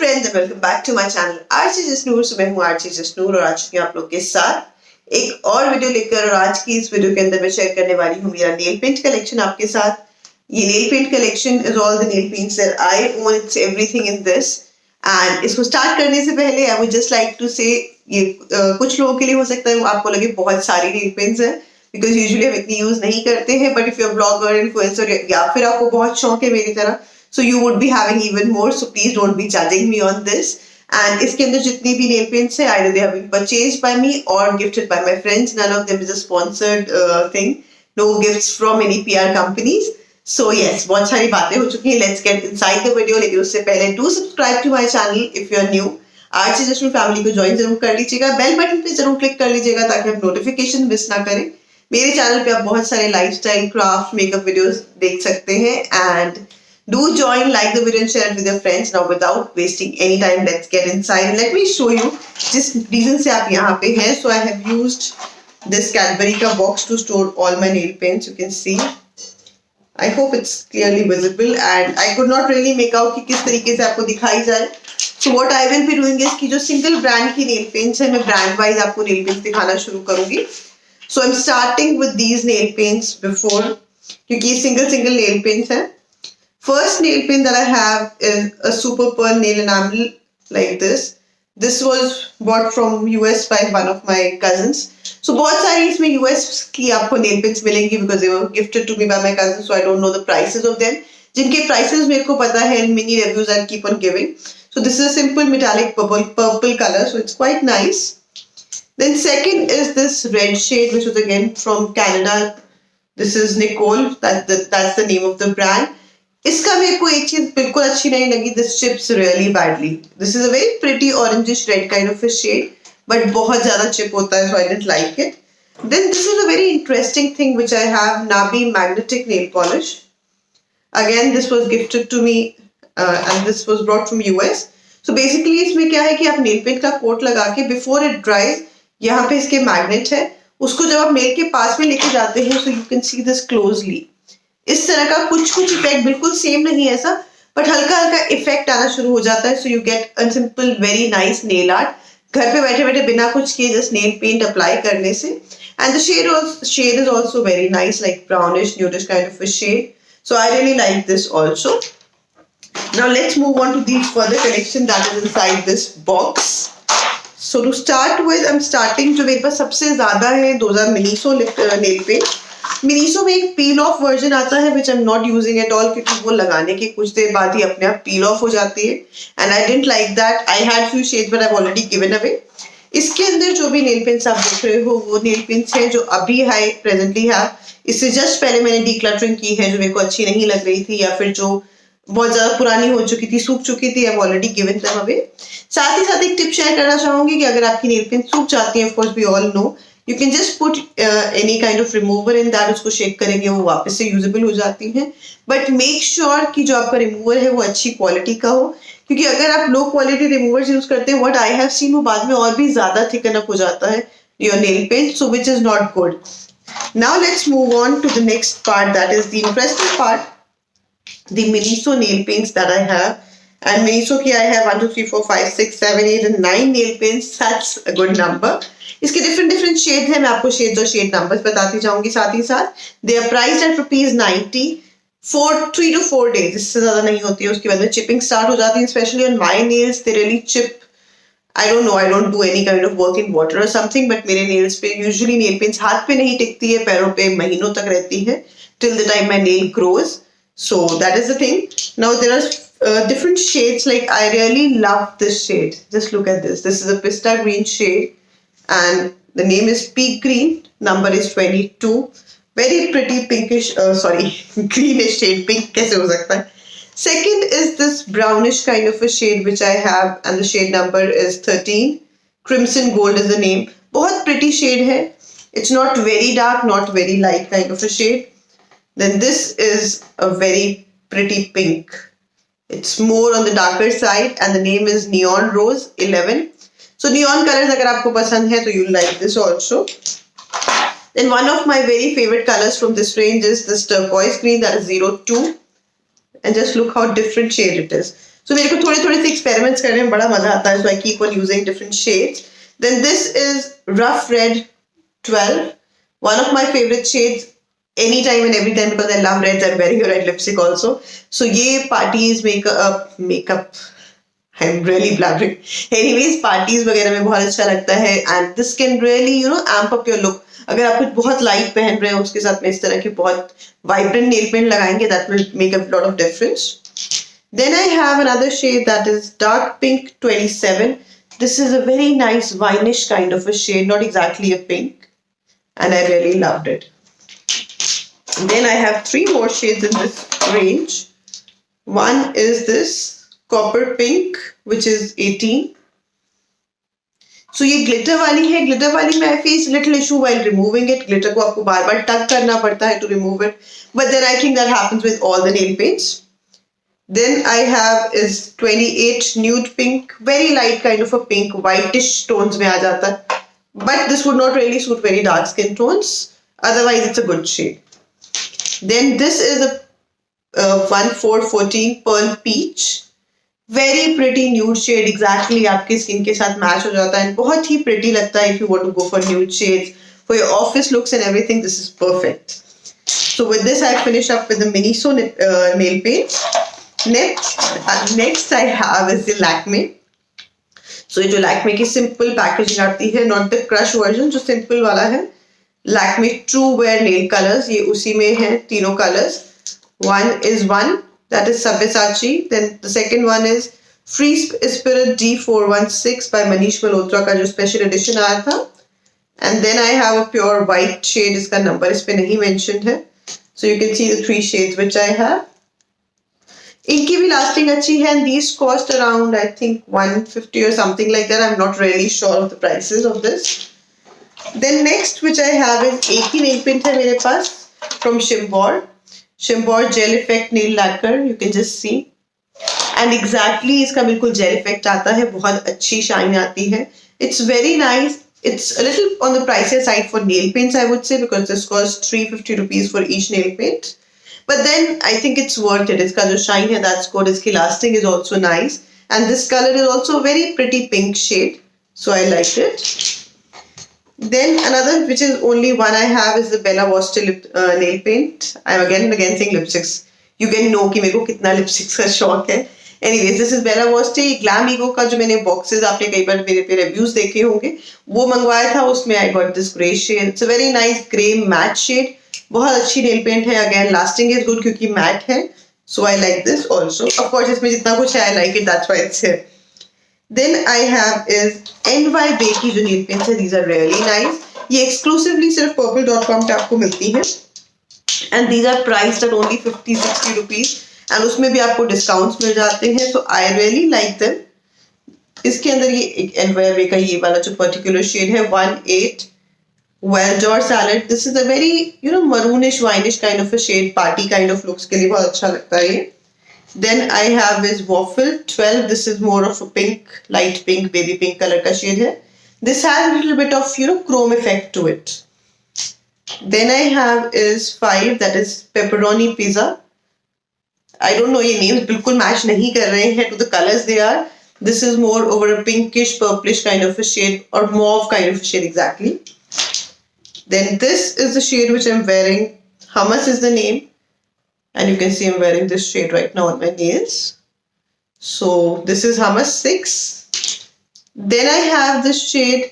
Friends and welcome back to my channel RJ Jasnoor. मैं हूँ RJ Jasnoor और आज आप लोग के साथ एक और वीडियो लेकर, और आज की इस वीडियो के अंदर मैं शेयर करने वाली हूँ मेरा नेल पेंट कलेक्शन आपके साथ। ये nail paint collection is all the nail paints that I own, it's everything in this. And इसको स्टार्ट करने से पहले I would just like to say ये कुछ लोगों के लिए हो सकता है आपको लगे बहुत सारी नेल पेंट्स हैं, बिकॉज यूजुअली हम इतनी यूज नहीं करते हैं, but if you are blogger, influencer या फिर आपको बहुत शौक है मेरी तरह, so you would be having even more, so please don't be judging me on this. And इसके अंदर जितनी भी nail paints है, either they have been purchased by me or gifted by my friends. None of them is a sponsored thing. No gifts from any PR companies. So yes, बहुत सारी बातें हो चुकी हैं. Let's get inside the video. लेकिन उससे पहले do subscribe to my channel if you are new. RJ Jasnoor family को ज्वाइन जरूर कर लीजिएगा, बेल बटन पे जरूर क्लिक कर लीजिएगा ताकि आप नोटिफिकेशन मिस ना करें। मेरे चैनल पे आप बहुत सारे लाइफस्टाइल, क्राफ्ट, मेकअप वीडियोस देख सकते हैं। And do join, like the video and share it with your friends. Now without wasting any time, let's get inside and let me show you जिस reason से आप यहाँ पे हैं. So I have used this Cadbury का box to store all my nail paints. You can see. I hope it's clearly visible and I could not really make out कि किस तरीके से आपको दिखाई जाए. So what I will be doing is कि जो single brand की nail paints है, मैं brand wise आपको nail paints दिखाना शुरू करूँगी. So I'm starting with these nail paints before, क्योंकि ये single nail paints है. First nail paint that I have is a super pearl nail enamel like this. This was bought from US by one of my cousins. So बहुत सारी इसमें US की आपको nail paints मिलेंगी because they were gifted to me by my cousins. So I don't know the prices of them. जिनके prices मेरे को पता है, mini reviews I'll keep on giving. So this is a simple metallic purple color. So it's quite nice. Then second is this red shade, which was again from Canada. This is Nicole. That's the name of the brand. इसका मेरे को एक चीज बिल्कुल अच्छी नहीं लगी. This chips really badly. This is a very pretty orangish red kind of a shade, but बहुत ज्यादा chip होता है, so I didn't like it. Then this is a very interesting thing which I have, Nabi magnetic nail polish. Again, this was gifted to me and this was brought from US. So basically इसमें क्या है कि आप nail paint का coat लगा के before it dries, यहाँ पे इसके मैग्नेट है, उसको जब आप nail के पास में लेके जाते हैं, so you can see this closely. इस तरह का कुछ इफेक्ट बिल्कुल सेम नहीं है ऐसा, बट हल्का हल्का इफेक्ट आना शुरू हो जाता है. So you get a simple very nice nail art घर पे बैठे बैठे बिना कुछ किए, जस्ट नेल पेंट अप्लाई करने से. And the shade is also very nice, like brownish nudish kind of a shade. So I really like this also. Now let's move on to the further collection that is inside this box. So to start with, I am starting, जो मेरे पास सबसे ज्यादा है, those are Miniso nail paint. Miniso में एक peel off version आता है which I am not using at all, क्योंकि वो लगाने के कुछ देर बाद ही अपने आप पील ऑफ हो जाती है. And I didn't like that. I had few shades but I have already given away. इसके अंदर जो भी नेल पेंट्स आप देख रहे हो वो नेल पेंट्स हैं जो अभी हाई प्रेजेंटली है. इससे जस्ट पहले मैंने डीक्लटरिंग की है जो मेरे को अच्छी नहीं लग रही थी, या फिर जो बहुत ज्यादा पुरानी हो चुकी थी, सूख चुकी थी. I have already given them away. साथ ही साथ एक टिप शेयर करना चाहूंगी कि अगर आपकी नेल पेंट सूख जाती है, of course we all know, you can just put any kind of remover in that. उसको शेक करेंगे वो वापस से यूजेबल हो जाती हैं. बट मेक श्योर कि जो आपका रिमूवर है वो अच्छी क्वालिटी का हो, क्योंकि अगर आप लो क्वालिटी रिमूवर यूज करते हैं, व्हाट आई हैव सीन, वो बाद में और भी ज्यादा थिकन अप हो जाता है your nail paint, so which is not good. Now let's move on to the next part, that is the interesting part, the Miniso nail paints that I have. And Miniso की I have 1, 2, 3, 4, 5, 6, 7, 8 and 9 nail paints. That's a good number. इसके different shades हैं, मैं आपको shades और shade numbers बताती जाऊंगी साथ ही साथ. They are priced at ₹90 for 3 to 4 days. इससे ज्यादा नहीं होती है. उसके बाद में चिपिंग स्टार्ट हो जाती है, especially on my nails. They really chip. I don't know, I don't do any kind of work in water or something, but मेरे nails पे usually nail paints हाथ पे नहीं टिकती है, पैरों पे महीनों तक रहती है till the time my nail grows. So that is the thing. Now there are different shades. Like I really love this shade. Just look at this. This is a pista green shade and the name is Peak Green. Number is 22. Very pretty pinkish, greenish shade. Pink कैसे हो सकता है? Second is this brownish kind of a shade which I have and the shade number is 13. Crimson Gold is the name. बहुत pretty shade है. It's not very dark, not very light kind of a shade. Then this is a very pretty pink. It's more on the darker side and the name is Neon Rose 11. So neon colors अगर आपको पसंद है तो you'll like this also. Then one of my very favorite colors from this range is this turquoise green, that is 02. And just look how different shade it is. So मेरे को थोड़े से experiments करने में बड़ा मजा आता है, so I keep on using different shades. Then this is Rough Red 12, one of my favorite shades anytime and every time because I love reds. I'm wearing a red lipstick also. So ये parties makeup I'm really blabbering. Anyways, parties वगैरह में बहुत अच्छा लगता है and this can really amp up your look. अगर आप कुछ बहुत लाइट पहन रहे हो उसके साथ में इस तरह की बहुत vibrant nail paint लगाएंगे, that will make a lot of difference. Then I have another shade that is Dark Pink 27. This is a very nice wineish kind of a shade, not exactly a pink, and I really loved it. Then I have 3 more shades in this range. One is this Copper Pink, which is 18. So ये glitter वाली है. Glitter वाली में I face little issue while removing it. Glitter को आपको बार बार tug करना पड़ता है to remove it. But then I think that happens with all the nail paints. Then I have is 28 Nude Pink. Very light kind of a pink, whitish tones में आ जाता है. But this would not really suit very dark skin tones. Otherwise, it's a good shade. Then this is a 1414 Pearl Peach. Very pretty nude shade, exactly आपके skin के साथ match हो जाता है. बहुत ही pretty लगता है if you want to go for nude shades. For your office looks and everything, this is perfect. So with this, I finish up with the Miniso nail paint. Next I have is the Lakme. So ये जो Lakme की simple packaging आती है, not the crush version, जो simple वाला है. Lakme True Wear nail colors, ये उसी में है तीनों colors. One is that is Sabyasachi. Then the second one is Free Spirit D416 by Manish Malhotra का जो special edition आया था. And then I have a pure white shade, इसका number इस पे नहीं mentioned है. So you can see the 3 shades which I have. इनकी भी lasting अच्छी है and these cost around I think 150 or something like that. I'm not really sure of the prices of this. Then next which I have is एक ही nail paint है मेरे पास from Chambor. Chambor Gel Effect Nail Lacquer, you can just see. And exactly इसका बिल्कुल gel effect आता है, बहुत अच्छी shine आती है. It's very nice. It's a little on the pricier side for nail paints, I would say, because this costs 350 rupees for each nail paint. But then I think it's worth it. इसका जो shine है, that's good. इसकी lasting is also nice. And this color is also a very pretty pink shade. So I liked it. Then another which is only one I have is the Bella Vosty nail paint. I'm again and again saying lipsticks. You can know कि मेरे को कितना lipsticks का शौक है. Anyways, this is Bella Vosty. Glam Ego का जो मैंने boxes आपने कई बार मेरे पे reviews देखे होंगे, वो मंगवाया था. उसमें I got this grey shade. It's a very nice grey matte shade. बहुत अच्छी nail paint है. Again, lasting is good क्योंकि matte है. So I like this also. Of course, इसमें जितना कुछ है I like it. That's why it's here. Then I have is NY Bay की जो nail paints है. These are really nice. ये exclusively सिर्फ purple.com पे आपको मिलती है. And these are priced at only 50-60 rupees. And उसमें भी आपको discounts मिल जाते हैं. So I really like them. इसके अंदर ये एक NY Bay का ये वाला जो particular shade है 18 Well Salad. This is a very maroonish wineish kind of a shade. Party kind of looks के लिए बहुत अच्छा लगता है ये. Then I have is Waffle 12. This is more of a pink, light pink, baby pink color का shade है. This has a little bit of chrome effect to it. Then I have is 5, that is Pepperoni Pizza. I don't know, ये names बिल्कुल match नहीं कर रहे हैं to the colors they are. This is more over a pinkish, purplish kind of a shade or mauve kind of a shade exactly. Then this is the shade which I'm wearing. Hummus is the name. And you can see I'm wearing this shade right now on my nails. So this is Hummus 6. Then I have this shade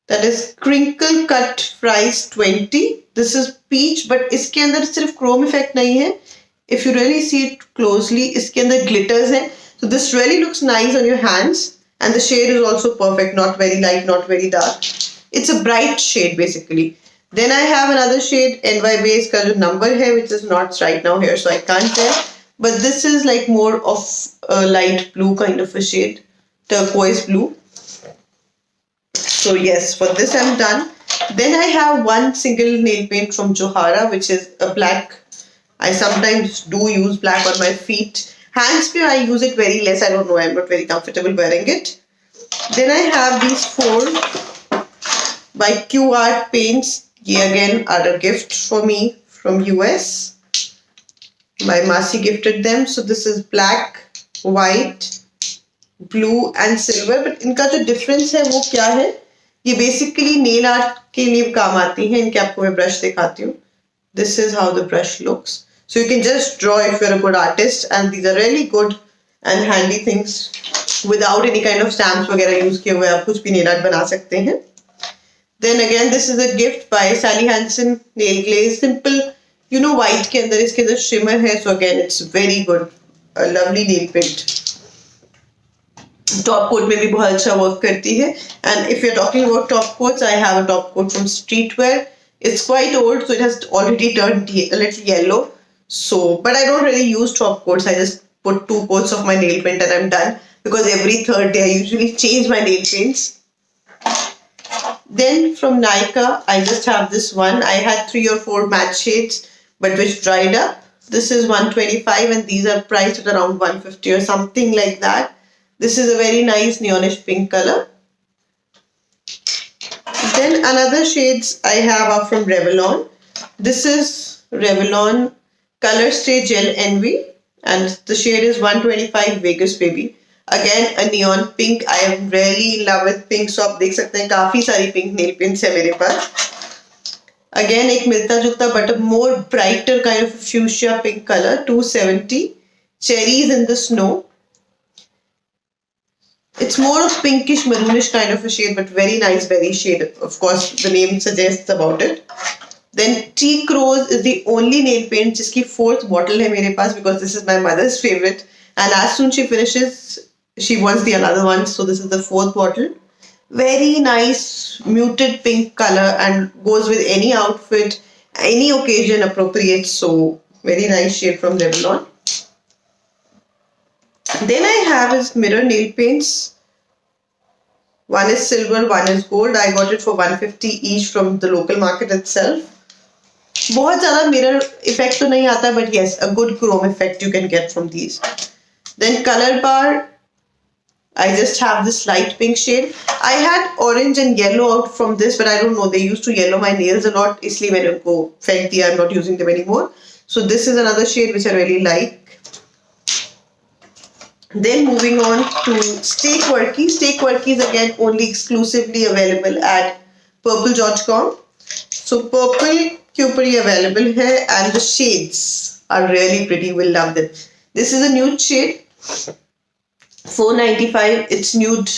that is Crinkle Cut Fries 20. This is peach, but इसके अंदर सिर्फ chrome effect नहीं है. If you really see it closely, इसके अंदर glitters हैं. So this really looks nice on your hands. And the shade is also perfect, not very light, not very dark. It's a bright shade basically. Then I have another shade NY Base का जो number है, which is not right now here, so I can't tell. But this is like more of a light blue kind of a shade, turquoise blue. So yes, for this I'm done. Then I have one single nail paint from Johara, which is a black. I sometimes do use black on my feet. Hands पे I use it very less. I don't know. I'm not very comfortable wearing it. Then I have these 4 by Q Art paints. Ye again are a gift for me from US. My Masi gifted them. So this is black, white, blue and silver. But इनका जो difference है वो क्या है? ये basically nail art के लिए काम आती हैं. इनके आपको मैं brush दिखाती हूँ. This is how the brush looks. So you can just draw if you're a good artist, and these are really good and handy things. Without any kind of stamps वगैरह use किए हुए आप कुछ भी nail art बना सकते हैं. Then again, this is a gift by Sally Hansen nail glaze. Simple, you know, white के अंदर इसके अंदर shimmer है. So again, it's very good. A lovely nail paint. Top coat में भी बहुत अच्छा work करती है. And if you're talking about top coats, I have a top coat from Streetwear. It's quite old, so it has already turned a little yellow. So, but I don't really use top coats. I just put 2 coats of my nail paint and I'm done. Because every 3rd day I usually change my nail paints. Then from Nykaa, I just have this one. I had 3 or 4 matte shades, but which dried up. This is 125 and these are priced at around 150 or something like that. This is a very nice neonish pink color. Then another shades I have are from Revelon. This is Revelon Color Stay Gel Envy and the shade is 125 Vegas Baby. Again a neon pink. I am really in love with pink, so आप देख सकते हैं काफी सारी pink nail paints है मेरे पास. Again एक मिलता जुलता but a more brighter kind of fuchsia pink color, 270. Cherries in the Snow. It's more of pinkish maroonish kind of a shade, but very nice berry shade. Of course, the name suggests about it. Then Teak Rose is the only nail paint जिसकी 4th bottle है मेरे पास, because this is my mother's favorite. And as soon she finishes, she wants the another one. So this is the 4th bottle. Very nice muted pink color and goes with any outfit, any occasion appropriate. So very nice shade from Revelon. Then I have is mirror nail paints. One is silver, one is gold. I got it for 150 each from the local market itself. बहुत ज़्यादा mirror effect तो नहीं आता, but yes, a good chrome effect you can get from these. Then Colorbar, I just have this light pink shade. I had orange and yellow out from this, but I don't know, they used to yellow my nails a lot, इसलिए मैंने उनको फेंक दिया. I'm not using them anymore. So this is another shade which I really like. Then moving on to Stay Quirky. Stay Quirky is again only exclusively available at purplegeorge.com. So purple के ऊपर ये available है and the shades are really pretty. You will love them. This is a nude shade. 495. It's nude.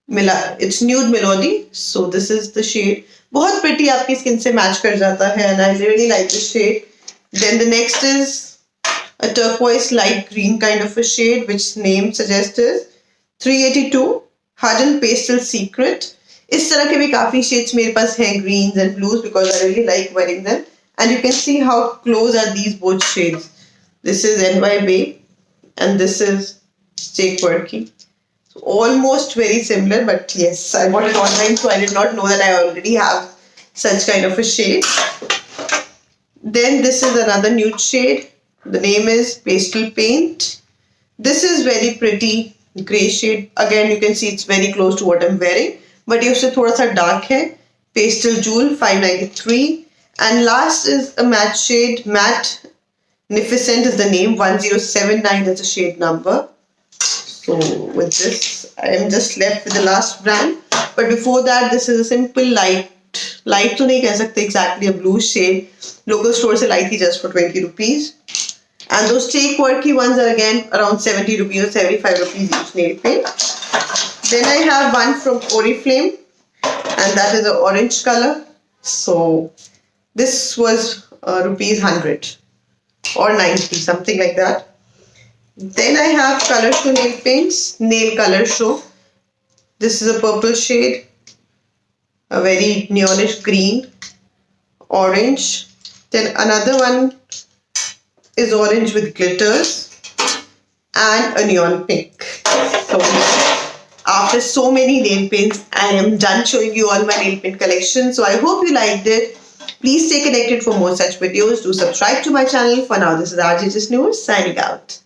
It's nude melody. So this is the shade. बहुत pretty, आपकी skin से match कर जाता है and I really like this shade. Then the next is a turquoise light green kind of a shade, which name suggests is 382 Hardened Pastel Secret. इस तरह के भी काफी shades मेरे पास हैं, greens and blues, because I really like wearing them. And you can see how close are these both shades. This is NY Babe and this is Stay Quirky. So almost very similar, but yes, I bought it online, so I did not know that I already have such kind of a shade. Then this is another nude shade. The name is Pastel Paint. This is very pretty grey shade. Again, you can see it's very close to what I'm wearing, but ये उससे थोड़ा सा dark है. Pastel Jewel 593. And last is a matte shade. Matte Magnificent is the name. 1079 is the shade number. So with this, I am just left with the last brand. But before that, this is a simple light तो नहीं कह सकते exactly, a blue shade. Local store से लाई थी just for 20 rupees. And those Stay Quirky ones are again around 70 rupees or 75 rupees each nail paint. Then I have one from Oriflame and that is an orange color. So this was rupees 100 or 90, something like that. Then I have Color Show nail paints, Nail Color Show. This is a purple shade, a very neonish green, orange. Then another one is orange with glitters and a neon pink. So after so many nail paints, I am done showing you all my nail paint collection. So I hope you liked it. Please stay connected for more such videos. Do subscribe to my channel. For now, this is RJ Jasnoor signing out.